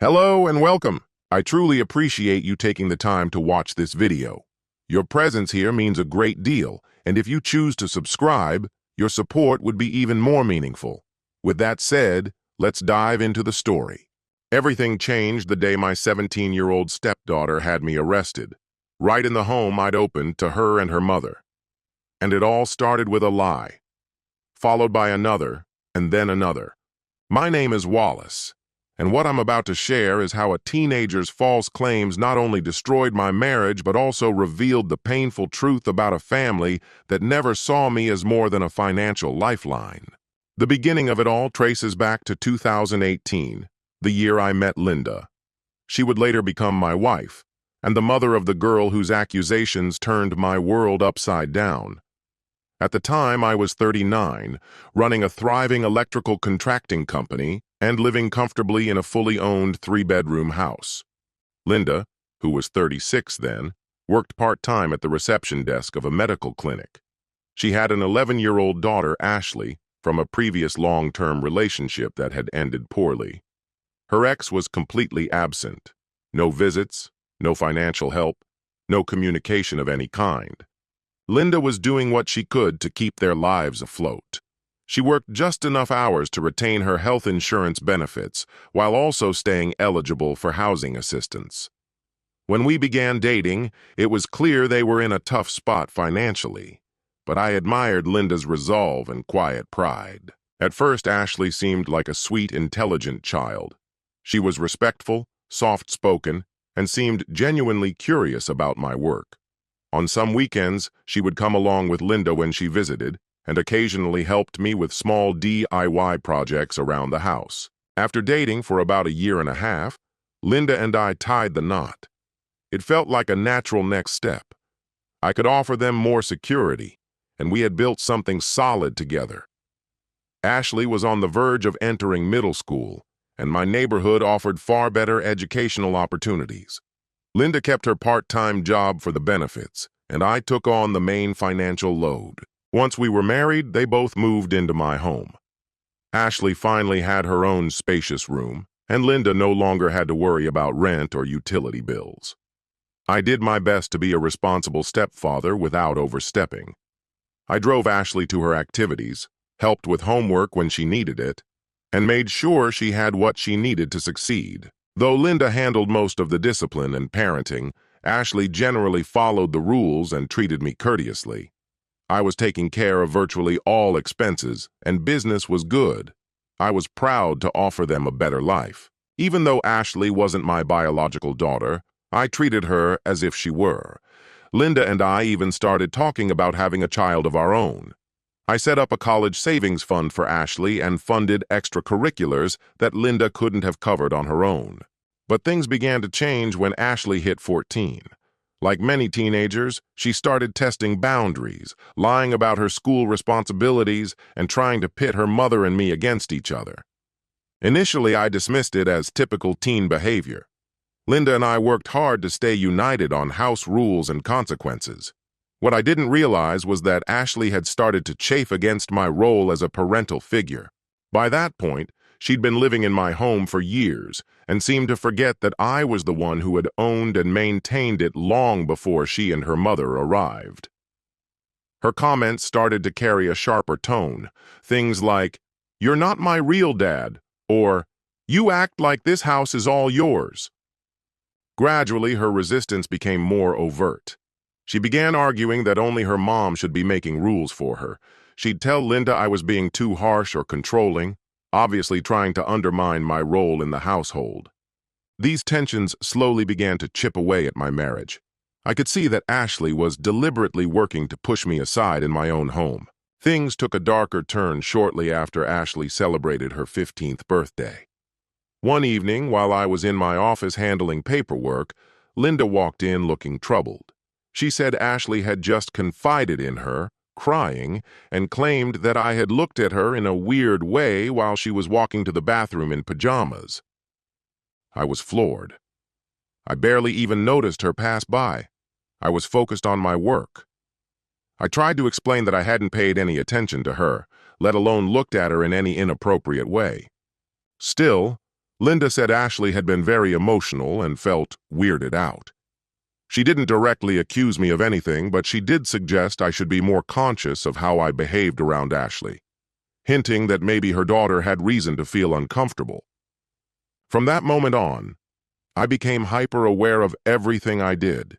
Hello and welcome. I truly appreciate you taking the time to watch this video. Your presence here means a great deal, and if you choose to subscribe, your support would be even more meaningful. With that said, let's dive into the story. Everything changed the day my 17-year-old stepdaughter had me arrested, right in the home I'd opened to her and her mother. And it all started with a lie, followed by another, and then another. My name is Wallace. And what I'm about to share is how a teenager's false claims not only destroyed my marriage, but also revealed the painful truth about a family that never saw me as more than a financial lifeline. The beginning of it all traces back to 2018, the year I met Linda. She would later become my wife, and the mother of the girl whose accusations turned my world upside down. At the time, I was 39, running a thriving electrical contracting company and living comfortably in a fully owned 3-bedroom house. Linda, who was 36 then, worked part-time at the reception desk of a medical clinic. She had an 11-year-old daughter, Ashley, from a previous long-term relationship that had ended poorly. Her ex was completely absent. No visits, no financial help, no communication of any kind. Linda was doing what she could to keep their lives afloat. She worked just enough hours to retain her health insurance benefits while also staying eligible for housing assistance. When we began dating, it was clear they were in a tough spot financially, but I admired Linda's resolve and quiet pride. At first, Ashley seemed like a sweet, intelligent child. She was respectful, soft-spoken, and seemed genuinely curious about my work. On some weekends, she would come along with Linda when she visited, and occasionally helped me with small DIY projects around the house. After dating for about a year and a half, Linda and I tied the knot. It felt like a natural next step. I could offer them more security, and we had built something solid together. Ashley was on the verge of entering middle school, and my neighborhood offered far better educational opportunities. Linda kept her part-time job for the benefits, and I took on the main financial load. Once we were married, they both moved into my home. Ashley finally had her own spacious room, and Linda no longer had to worry about rent or utility bills. I did my best to be a responsible stepfather without overstepping. I drove Ashley to her activities, helped with homework when she needed it, and made sure she had what she needed to succeed. Though Linda handled most of the discipline and parenting, Ashley generally followed the rules and treated me courteously. I was taking care of virtually all expenses, and business was good. I was proud to offer them a better life. Even though Ashley wasn't my biological daughter, I treated her as if she were. Linda and I even started talking about having a child of our own. I set up a college savings fund for Ashley and funded extracurriculars that Linda couldn't have covered on her own. But things began to change when Ashley hit 14. Like many teenagers, she started testing boundaries, lying about her school responsibilities, and trying to pit her mother and me against each other. Initially, I dismissed it as typical teen behavior. Linda and I worked hard to stay united on house rules and consequences. What I didn't realize was that Ashley had started to chafe against my role as a parental figure. By that point, she'd been living in my home for years and seemed to forget that I was the one who had owned and maintained it long before she and her mother arrived. Her comments started to carry a sharper tone. Things like, "You're not my real dad," or "You act like this house is all yours." Gradually, her resistance became more overt. She began arguing that only her mom should be making rules for her. She'd tell Linda I was being too harsh or controlling, obviously trying to undermine my role in the household. These tensions slowly began to chip away at my marriage. I could see that Ashley was deliberately working to push me aside in my own home. Things took a darker turn shortly after Ashley celebrated her 15th birthday. One evening, while I was in my office handling paperwork, Linda walked in looking troubled. She said Ashley had just confided in her, crying, and claimed that I had looked at her in a weird way while she was walking to the bathroom in pajamas. I was floored. I barely even noticed her pass by. I was focused on my work. I tried to explain that I hadn't paid any attention to her, let alone looked at her in any inappropriate way. Still, Linda said Ashley had been very emotional and felt weirded out. She didn't directly accuse me of anything, but she did suggest I should be more conscious of how I behaved around Ashley, hinting that maybe her daughter had reason to feel uncomfortable. From that moment on, I became hyper-aware of everything I did.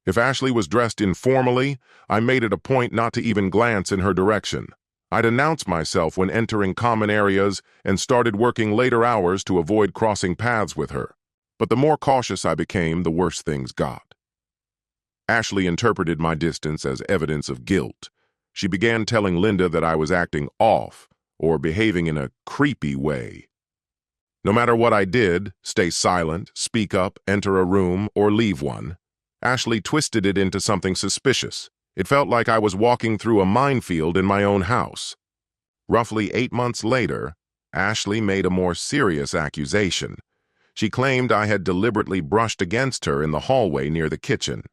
If Ashley was dressed informally, I made it a point not to even glance in her direction. I'd announce myself when entering common areas and started working later hours to avoid crossing paths with her. But the more cautious I became, the worse things got. Ashley interpreted my distance as evidence of guilt. She began telling Linda that I was acting off or behaving in a creepy way. No matter what I did, stay silent, speak up, enter a room, or leave one, Ashley twisted it into something suspicious. It felt like I was walking through a minefield in my own house. Roughly 8 months later, Ashley made a more serious accusation. She claimed I had deliberately brushed against her in the hallway near the kitchen.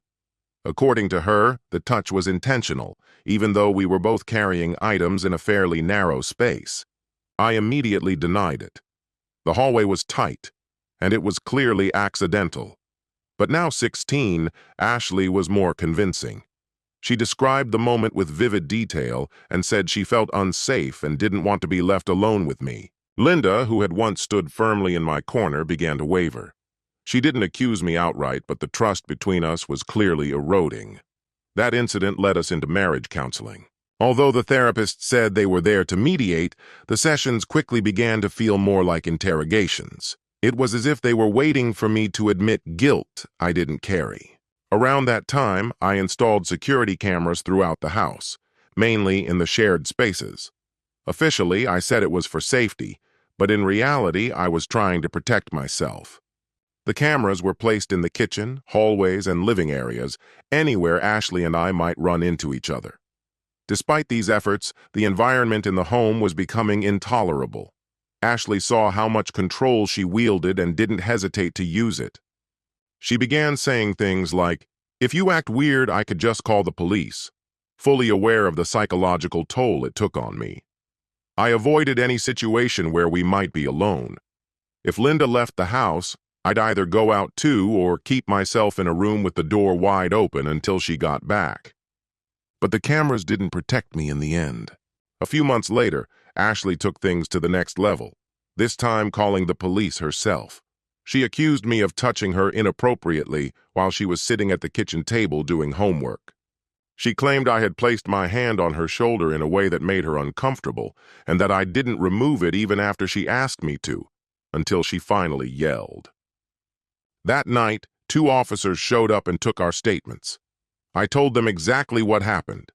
According to her, the touch was intentional, even though we were both carrying items in a fairly narrow space. I immediately denied it. The hallway was tight, and it was clearly accidental. But now 16, Ashley was more convincing. She described the moment with vivid detail and said she felt unsafe and didn't want to be left alone with me. Linda, who had once stood firmly in my corner, began to waver. She didn't accuse me outright, but the trust between us was clearly eroding. That incident led us into marriage counseling. Although the therapist said they were there to mediate, the sessions quickly began to feel more like interrogations. It was as if they were waiting for me to admit guilt I didn't carry. Around that time, I installed security cameras throughout the house, mainly in the shared spaces. Officially, I said it was for safety, but in reality, I was trying to protect myself. The cameras were placed in the kitchen, hallways, and living areas, anywhere Ashley and I might run into each other. Despite these efforts, the environment in the home was becoming intolerable. Ashley saw how much control she wielded and didn't hesitate to use it. She began saying things like, "If you act weird, I could just call the police," fully aware of the psychological toll it took on me. I avoided any situation where we might be alone. If Linda left the house, I'd either go out too or keep myself in a room with the door wide open until she got back. But the cameras didn't protect me in the end. A few months later, Ashley took things to the next level, this time calling the police herself. She accused me of touching her inappropriately while she was sitting at the kitchen table doing homework. She claimed I had placed my hand on her shoulder in a way that made her uncomfortable, and that I didn't remove it even after she asked me to, until she finally yelled. That night, 2 officers showed up and took our statements. I told them exactly what happened.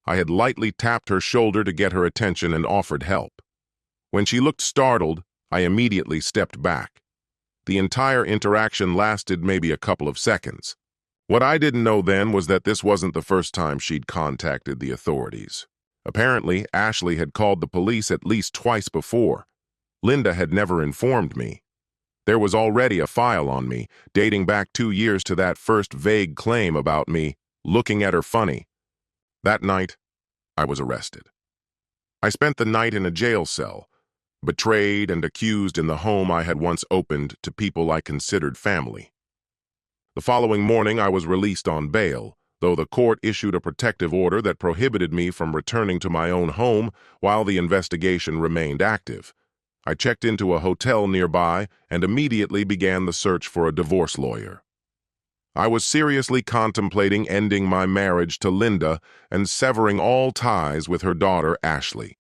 I had lightly tapped her shoulder to get her attention and offered help. When she looked startled, I immediately stepped back. The entire interaction lasted maybe a couple of seconds. What I didn't know then was that this wasn't the first time she'd contacted the authorities. Apparently, Ashley had called the police at least twice before. Linda had never informed me. There was already a file on me, dating back 2 years to that first vague claim about me looking at her funny. That night, I was arrested. I spent the night in a jail cell, betrayed and accused in the home I had once opened to people I considered family. The following morning, I was released on bail, though the court issued a protective order that prohibited me from returning to my own home while the investigation remained active. I checked into a hotel nearby and immediately began the search for a divorce lawyer. I was seriously contemplating ending my marriage to Linda and severing all ties with her daughter, Ashley.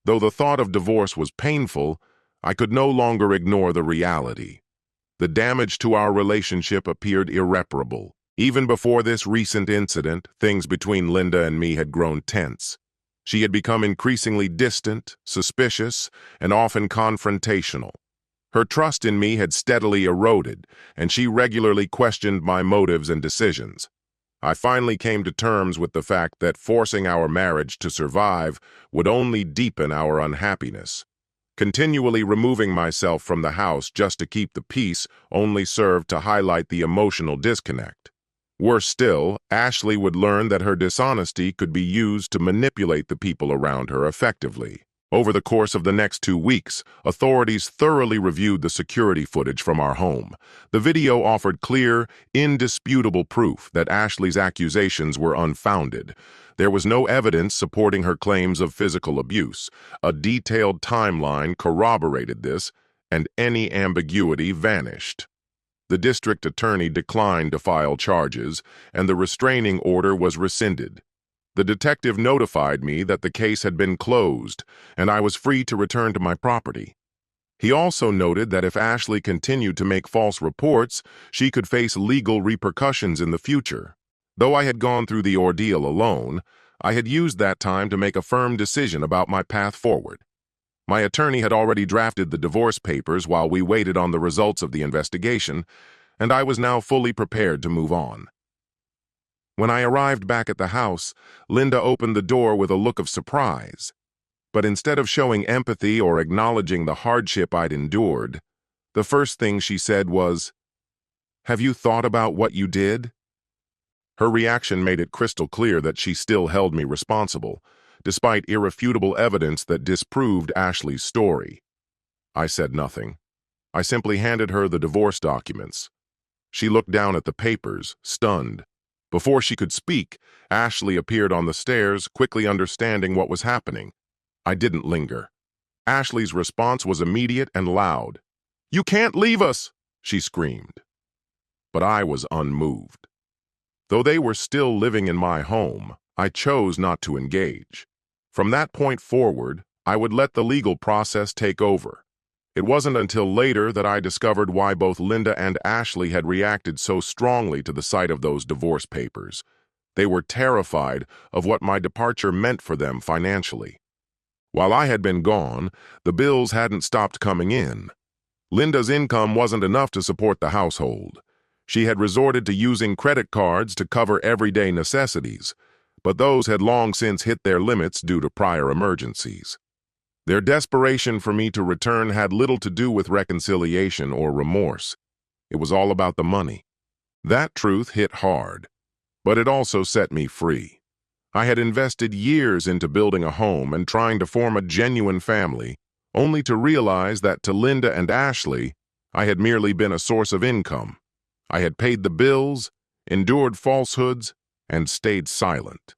Though the thought of divorce was painful, I could no longer ignore the reality. The damage to our relationship appeared irreparable. Even before this recent incident, things between Linda and me had grown tense. She had become increasingly distant, suspicious, and often confrontational. Her trust in me had steadily eroded, and she regularly questioned my motives and decisions. I finally came to terms with the fact that forcing our marriage to survive would only deepen our unhappiness. Continually removing myself from the house just to keep the peace only served to highlight the emotional disconnect. Worse still, Ashley would learn that her dishonesty could be used to manipulate the people around her effectively. Over the course of the next 2 weeks, authorities thoroughly reviewed the security footage from our home. The video offered clear, indisputable proof that Ashley's accusations were unfounded. There was no evidence supporting her claims of physical abuse. A detailed timeline corroborated this, and any ambiguity vanished. The district attorney declined to file charges, and the restraining order was rescinded. The detective notified me that the case had been closed, and I was free to return to my property. He also noted that if Ashley continued to make false reports, she could face legal repercussions in the future. Though I had gone through the ordeal alone, I had used that time to make a firm decision about my path forward. My attorney had already drafted the divorce papers while we waited on the results of the investigation, and I was now fully prepared to move on. When I arrived back at the house, Linda opened the door with a look of surprise. But instead of showing empathy or acknowledging the hardship I'd endured, the first thing she said was, "Have you thought about what you did?" Her reaction made it crystal clear that she still held me responsible, despite irrefutable evidence that disproved Ashley's story. I said nothing. I simply handed her the divorce documents. She looked down at the papers, stunned. Before she could speak, Ashley appeared on the stairs, quickly understanding what was happening. I didn't linger. Ashley's response was immediate and loud. "You can't leave us!" she screamed. But I was unmoved. Though they were still living in my home, I chose not to engage. From that point forward, I would let the legal process take over. It wasn't until later that I discovered why both Linda and Ashley had reacted so strongly to the sight of those divorce papers. They were terrified of what my departure meant for them financially. While I had been gone, the bills hadn't stopped coming in. Linda's income wasn't enough to support the household. She had resorted to using credit cards to cover everyday necessities, but those had long since hit their limits due to prior emergencies. Their desperation for me to return had little to do with reconciliation or remorse. It was all about the money. That truth hit hard, but it also set me free. I had invested years into building a home and trying to form a genuine family, only to realize that to Linda and Ashley, I had merely been a source of income. I had paid the bills, endured falsehoods, and stayed silent.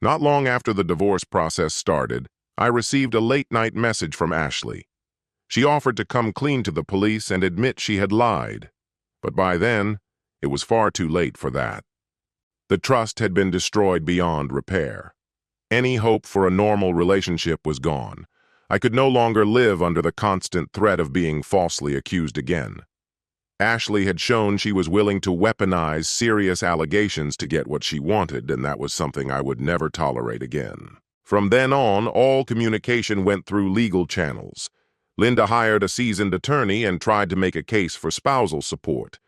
Not long after the divorce process started, I received a late-night message from Ashley. She offered to come clean to the police and admit she had lied. But by then, it was far too late for that. The trust had been destroyed beyond repair. Any hope for a normal relationship was gone. I could no longer live under the constant threat of being falsely accused again. Ashley had shown she was willing to weaponize serious allegations to get what she wanted, and that was something I would never tolerate again. From then on, all communication went through legal channels. Linda hired a seasoned attorney and tried to make a case for spousal support,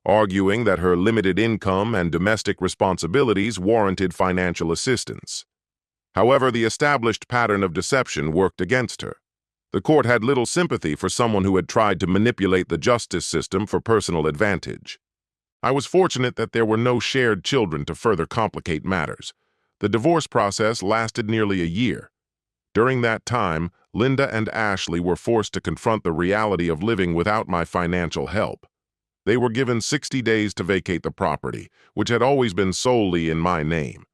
arguing that her limited income and domestic responsibilities warranted financial assistance. However, the established pattern of deception worked against her. The court had little sympathy for someone who had tried to manipulate the justice system for personal advantage. I was fortunate that there were no shared children to further complicate matters. The divorce process lasted nearly a year. During that time, Linda and Ashley were forced to confront the reality of living without my financial help. They were given 60 days to vacate the property, which had always been solely in my name.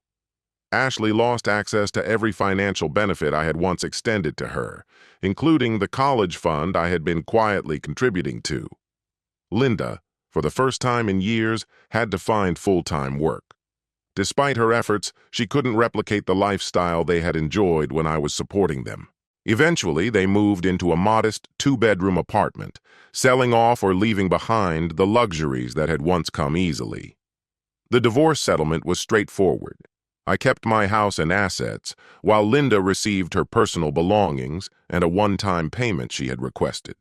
Ashley lost access to every financial benefit I had once extended to her, including the college fund I had been quietly contributing to. Linda, for the first time in years, had to find full-time work. Despite her efforts, she couldn't replicate the lifestyle they had enjoyed when I was supporting them. Eventually, they moved into a modest 2-bedroom apartment, selling off or leaving behind the luxuries that had once come easily. The divorce settlement was straightforward. I kept my house and assets, while Linda received her personal belongings and a one-time payment she had requested.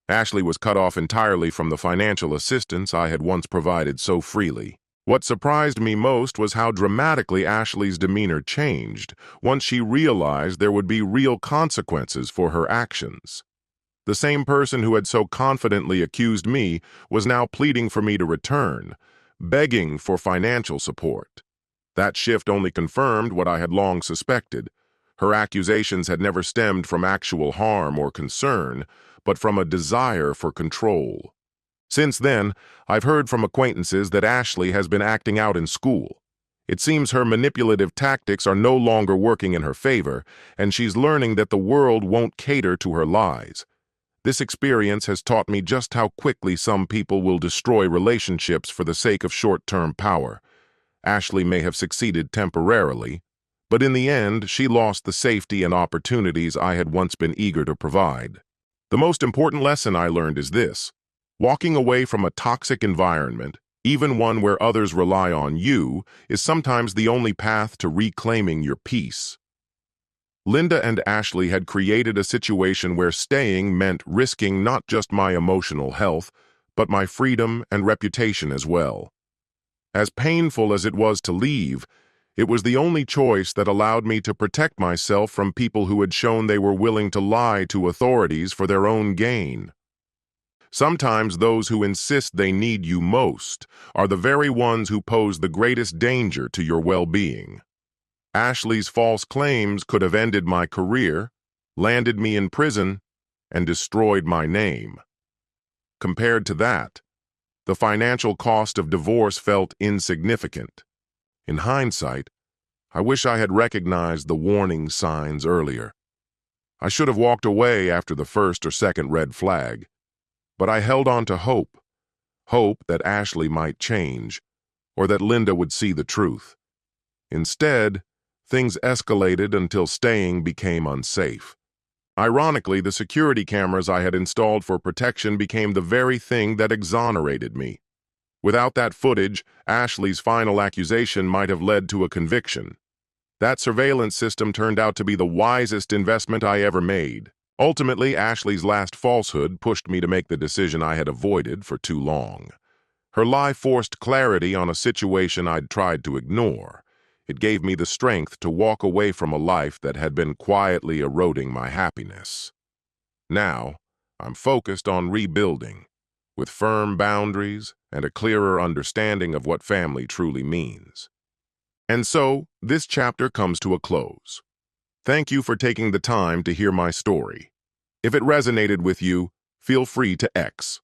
Ashley was cut off entirely from the financial assistance I had once provided so freely. What surprised me most was how dramatically Ashley's demeanor changed once she realized there would be real consequences for her actions. The same person who had so confidently accused me was now pleading for me to return, begging for financial support. That shift only confirmed what I had long suspected. Her accusations had never stemmed from actual harm or concern, but from a desire for control. Since then, I've heard from acquaintances that Ashley has been acting out in school. It seems her manipulative tactics are no longer working in her favor, and she's learning that the world won't cater to her lies. This experience has taught me just how quickly some people will destroy relationships for the sake of short-term power. Ashley may have succeeded temporarily, but in the end, she lost the safety and opportunities I had once been eager to provide. The most important lesson I learned is this: walking away from a toxic environment, even one where others rely on you, is sometimes the only path to reclaiming your peace. Linda and Ashley had created a situation where staying meant risking not just my emotional health, but my freedom and reputation as well. As painful as it was to leave, it was the only choice that allowed me to protect myself from people who had shown they were willing to lie to authorities for their own gain. Sometimes those who insist they need you most are the very ones who pose the greatest danger to your well-being. Ashley's false claims could have ended my career, landed me in prison, and destroyed my name. Compared to that, the financial cost of divorce felt insignificant. In hindsight, I wish I had recognized the warning signs earlier. I should have walked away after the first or second red flag. But I held on to hope that Ashley might change, or that Linda would see the truth. Instead, things escalated until staying became unsafe. Ironically, the security cameras I had installed for protection became the very thing that exonerated me. Without that footage, Ashley's final accusation might have led to a conviction. That surveillance system turned out to be the wisest investment I ever made. Ultimately, Ashley's last falsehood pushed me to make the decision I had avoided for too long. Her lie forced clarity on a situation I'd tried to ignore. It gave me the strength to walk away from a life that had been quietly eroding my happiness. Now, I'm focused on rebuilding, with firm boundaries and a clearer understanding of what family truly means. And so, this chapter comes to a close. Thank you for taking the time to hear my story. If it resonated with you, feel free to X.